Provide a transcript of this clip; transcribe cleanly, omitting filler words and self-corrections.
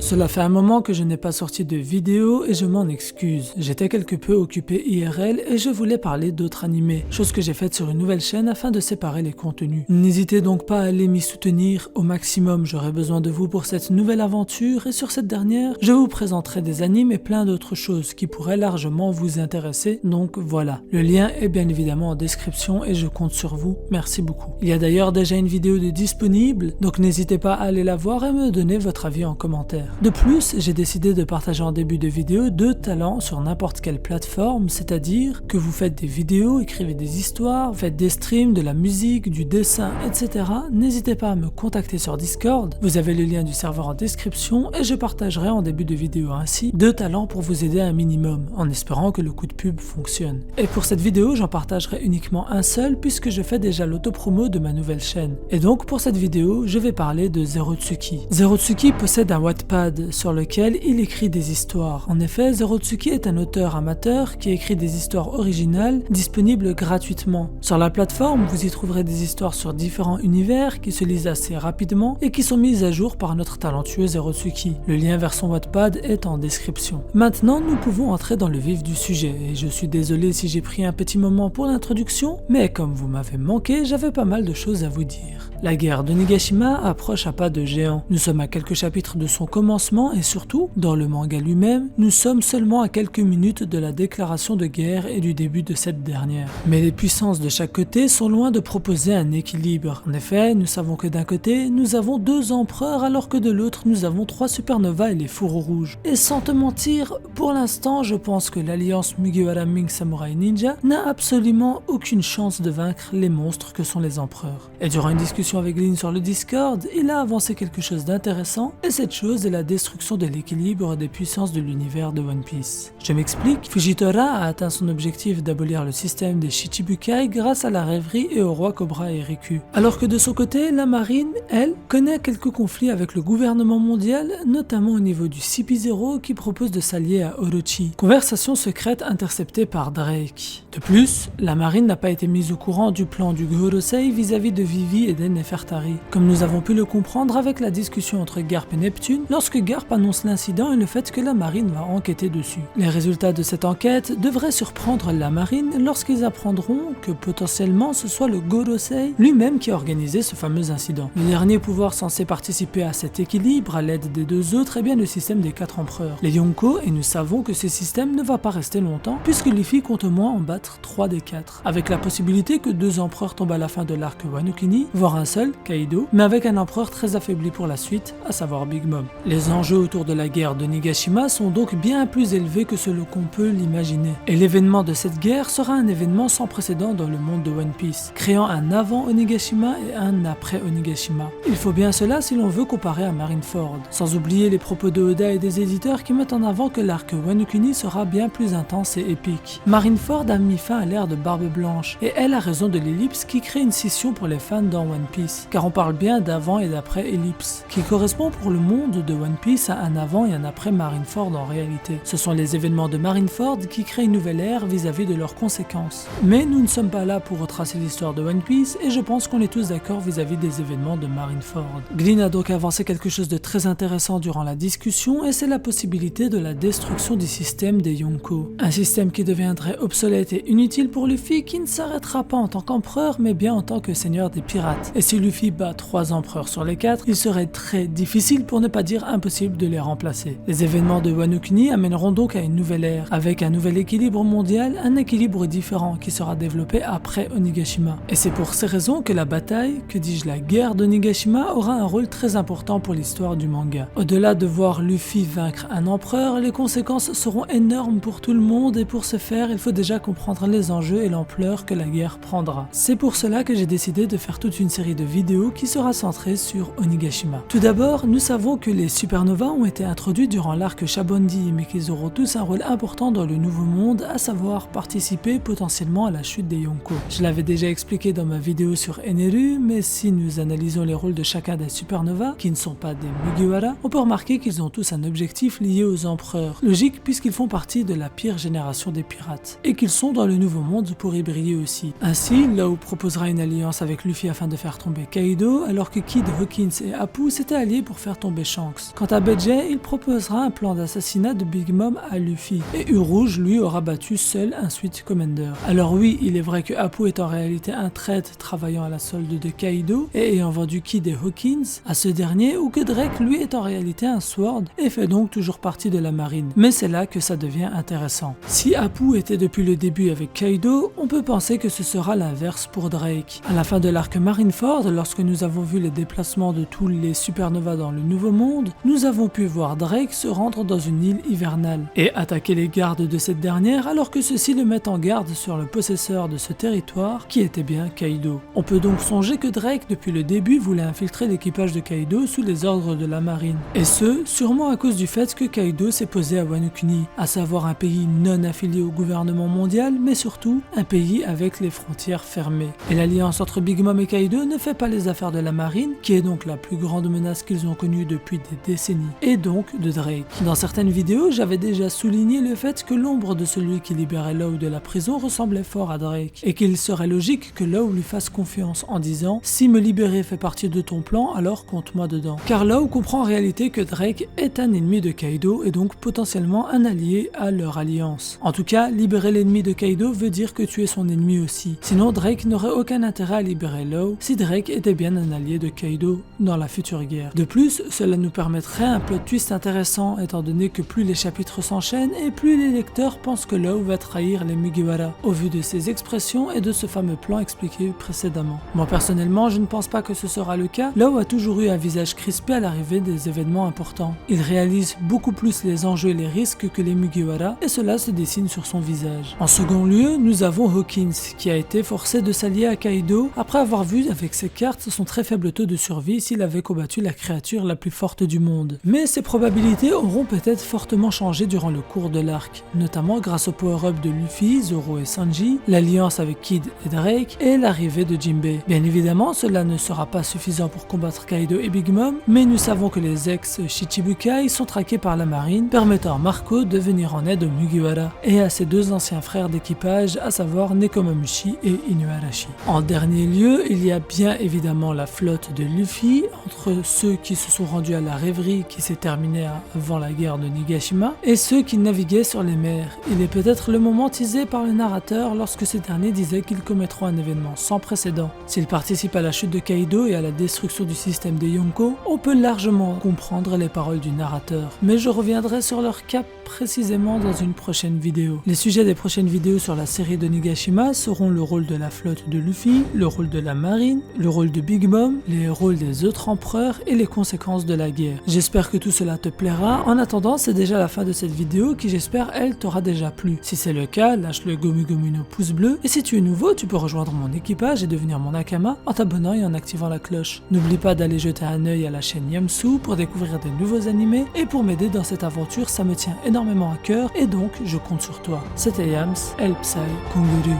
Cela fait un moment que je n'ai pas sorti de vidéo et je m'en excuse. J'étais quelque peu occupé IRL et je voulais parler d'autres animés, chose que j'ai faite sur une nouvelle chaîne afin de séparer les contenus. N'hésitez donc pas à aller m'y soutenir au maximum, j'aurai besoin de vous pour cette nouvelle aventure et sur cette dernière, je vous présenterai des animes et plein d'autres choses qui pourraient largement vous intéresser, donc voilà. Le lien est bien évidemment en description et je compte sur vous, merci beaucoup. Il y a d'ailleurs déjà une vidéo de disponible, donc n'hésitez pas à aller la voir et me donner votre avis en commentaire. De plus, j'ai décidé de partager en début de vidéo 2 talents sur n'importe quelle plateforme, c'est-à-dire que vous faites des vidéos, écrivez des histoires, faites des streams, de la musique, du dessin, etc. N'hésitez pas à me contacter sur Discord, vous avez le lien du serveur en description et je partagerai en début de vidéo ainsi 2 talents pour vous aider un minimum, en espérant que le coup de pub fonctionne. Et pour cette vidéo, j'en partagerai uniquement un seul puisque je fais déjà l'autopromo de ma nouvelle chaîne. Et donc pour cette vidéo, je vais parler de Zerotsuki. Zerotsuki possède un Wattpad sur lequel il écrit des histoires. En effet, Zerotsuki est un auteur amateur qui écrit des histoires originales disponibles gratuitement. Sur la plateforme, vous y trouverez des histoires sur différents univers qui se lisent assez rapidement et qui sont mises à jour par notre talentueux Zerotsuki. Le lien vers son Wattpad est en description. Maintenant, nous pouvons entrer dans le vif du sujet et je suis désolé si j'ai pris un petit moment pour l'introduction, mais comme vous m'avez manqué, j'avais pas mal de choses à vous dire. La guerre d'Onigashima approche à pas de géant. Nous sommes à quelques chapitres de son commencement et surtout, dans le manga lui-même, nous sommes seulement à quelques minutes de la déclaration de guerre et du début de cette dernière. Mais les puissances de chaque côté sont loin de proposer un équilibre. En effet, nous savons que d'un côté, nous avons 2 empereurs alors que de l'autre, nous avons 3 supernovas et les fourreaux rouges. Et sans te mentir, pour l'instant, je pense que l'alliance Mugiwara Ming Samurai Ninja n'a absolument aucune chance de vaincre les monstres que sont les empereurs. Et durant une discussion avec Lin sur le Discord, il a avancé quelque chose d'intéressant et cette chose est la destruction de l'équilibre des puissances de l'univers de One Piece. Je m'explique, Fujitora a atteint son objectif d'abolir le système des Shichibukai grâce à la rêverie et au roi Cobra et Riku. Alors que de son côté, la marine, elle, connaît quelques conflits avec le gouvernement mondial, notamment au niveau du CP0 qui propose de s'allier à Orochi. Conversation secrète interceptée par Drake. De plus, la marine n'a pas été mise au courant du plan du Gorosei vis-à-vis de Vivi et d'Nefertari, comme nous avons pu le comprendre avec la discussion entre Garp et Neptune lorsque Garp annonce l'incident et le fait que la marine va enquêter dessus. Les résultats de cette enquête devraient surprendre la marine lorsqu'ils apprendront que potentiellement ce soit le Gorosei lui-même qui a organisé ce fameux incident. Le dernier pouvoir censé participer à cet équilibre à l'aide des 2 autres est bien le système des 4 empereurs, les Yonko, et nous savons que ce système ne va pas rester longtemps puisque Luffy compte au moins en battre 3 des 4, avec la possibilité que 2 empereurs tombent à la fin de l'arc Wano Kuni, voire un seul, Kaido, mais avec un empereur très affaibli pour la suite, à savoir Big Mom. Les enjeux autour de la guerre de Nigashima sont donc bien plus élevés que ce qu'on peut l'imaginer. Et l'événement de cette guerre sera un événement sans précédent dans le monde de One Piece, créant un avant Onigashima et un après Onigashima. Il faut bien cela si l'on veut comparer à Marineford, sans oublier les propos de Oda et des éditeurs qui mettent en avant que l'arc Wano Kuni sera bien plus intense et épique. Marineford a mis fin à l'ère de Barbe Blanche, et elle a raison de l'ellipse qui crée une scission pour les fans dans One Piece, car on parle bien d'avant et d'après ellipse, qui correspond pour le monde de One Piece à un avant et un après Marineford en réalité. Ce sont les événements de Marineford qui créent une nouvelle ère vis-à-vis de leurs conséquences. Mais nous ne sommes pas là pour retracer l'histoire de One Piece et je pense qu'on est tous d'accord vis-à-vis des événements de Marineford. Glin a donc avancé quelque chose de très intéressant durant la discussion et c'est la possibilité de la destruction du système des Yonko. Un système qui deviendrait obsolète et inutile pour Luffy qui ne s'arrêtera pas en tant qu'empereur mais bien en tant que seigneur des pirates. Et si Luffy bat 3 empereurs sur les 4, il serait très difficile pour ne pas dire impossible de les remplacer. Les événements de Wano Kuni amèneront donc à une nouvelle ère, avec un nouvel équilibre mondial, un équilibre différent qui sera développé après Onigashima. Et c'est pour ces raisons que la bataille, que dis-je la guerre d'Onigashima aura un rôle très important pour l'histoire du manga. Au-delà de voir Luffy vaincre un empereur, les conséquences seront énormes pour tout le monde et pour ce faire, il faut déjà comprendre les enjeux et l'ampleur que la guerre prendra. C'est pour cela que j'ai décidé de faire toute une série de vidéos qui sera centrée sur Onigashima. Tout d'abord, nous savons que les supernovas ont été introduits durant l'arc Shabondi, mais qu'ils auront tous un rôle important dans le nouveau monde, à savoir participer potentiellement à la chute des Yonko. Je l'avais déjà expliqué dans ma vidéo sur Eneru, mais si nous analysons les rôles de chacun des supernovas, qui ne sont pas des Mugiwara, on peut remarquer qu'ils ont tous un objectif lié aux empereurs. Logique puisqu'ils font partie de la pire génération des pirates, et qu'ils sont dans le nouveau monde pour y briller aussi. Ainsi, Law proposera une alliance avec Luffy afin de faire tomber Kaido, alors que Kid, Hawkins et Apu s'étaient alliés pour faire tomber Shanks. Quant à BJ, il proposera un plan d'assassinat de Big Mom à Luffy, et U-Rouge lui aura battu seul un Sweet Commander. Alors oui, il est vrai que Apu est en réalité un traître travaillant à la solde de Kaido et ayant vendu Kid et Hawkins à ce dernier, ou que Drake lui est en réalité un Sword et fait donc toujours partie de la marine. Mais c'est là que ça devient intéressant. Si Apu était depuis le début avec Kaido, on peut penser que ce sera l'inverse pour Drake. À la fin de l'arc Marineford, lorsque nous avons vu les déplacements de tous les supernovas dans le Nouveau Monde, nous avons pu voir Drake se rendre dans une île hivernale et attaquer les gardes de cette dernière alors que ceux-ci le mettent en garde sur le possesseur de ce territoire qui était bien Kaido. On peut donc songer que Drake depuis le début voulait infiltrer l'équipage de Kaido sous les ordres de la marine. Et ce, sûrement à cause du fait que Kaido s'est posé à Wano Kuni, à savoir un pays non affilié au gouvernement mondial, mais surtout un pays avec les frontières fermées. Et l'alliance entre Big Mom et Kaido ne fait pas les affaires de la marine, qui est donc la plus grande menace qu'ils ont connue depuis des décennies, et donc de Drake. Dans certaines vidéos, j'avais déjà souligné le fait que l'ombre de celui qui libérait Law de la prison ressemblait fort à Drake, et qu'il serait logique que Law lui fasse confiance en disant « Si me libérer fait partie de ton plan, alors compte-moi dedans ». Car Law comprend en réalité que Drake est un ennemi de Kaido et donc potentiellement un allié à leur alliance. En tout cas, libérer l'ennemi de Kaido veut dire que tu es son ennemi aussi. Sinon, Drake n'aurait aucun intérêt à libérer Law si Drake était bien un allié de Kaido dans la future guerre. De plus, cela nous permettrait un plot twist intéressant étant donné que plus les chapitres s'enchaînent et plus les lecteurs pensent que Law va trahir les Mugiwara, au vu de ses expressions et de ce fameux plan expliqué précédemment. Moi personnellement, je ne pense pas que ce sera le cas. Law a toujours eu un visage crispé à l'arrivée des événements importants. Il réalise beaucoup plus les enjeux et les risques que les Mugiwara et cela se dessine sur son visage. En second lieu, nous avons Hawkins qui a été forcé de s'allier à Kaido après avoir vu avec ses cartes son très faible taux de survie s'il avait combattu la créature la plus forte du monde. Mais ses probabilités auront peut-être fortement changé durant le cours de l'arc, notamment grâce au power-up de Luffy, Zoro et Sanji, l'alliance avec Kid et Drake et l'arrivée de Jinbei. Bien évidemment, cela ne sera pas suffisant pour combattre Kaido et Big Mom, mais nous savons que les ex-Shichibukai sont traqués par la marine, permettant à Marco de venir en aide aux Mugiwara et à ses deux anciens frères d'équipage, à savoir Nekomamushi et Inuarashi. En dernier lieu, il y a bien évidemment la flotte de Luffy, entre ceux qui se sont rendus à la rêverie qui s'est terminée avant la guerre de Nigashima, et ceux qui naviguaient sur les mers. Il est peut-être le moment teasé par le narrateur lorsque ce dernier disait qu'ils commettront un événement sans précédent. S'ils participent à la chute de Kaido et à la destruction du système des Yonko, on peut largement comprendre les paroles du narrateur, mais je reviendrai sur leur cas précisément dans une prochaine vidéo. Les sujets des prochaines vidéos sur la série de Nigashima seront le rôle de la flotte de Luffy, le rôle de la marine, le rôle de Big Mom, les rôles des autres empereurs et les conséquences de la guerre. J'espère que tout cela te plaira. En attendant, c'est déjà la fin de cette vidéo qui j'espère elle t'aura déjà plu. Si c'est le cas, lâche le Gomu Gomu no pouce bleu et si tu es nouveau, tu peux rejoindre mon équipage et devenir mon Nakama en t'abonnant et en activant la cloche. N'oublie pas d'aller jeter un œil à la chaîne Yamsu pour découvrir des nouveaux animés et pour m'aider dans cette aventure, ça me tient énormément à cœur et donc je compte sur toi. C'était Yams, El Psy Konguru.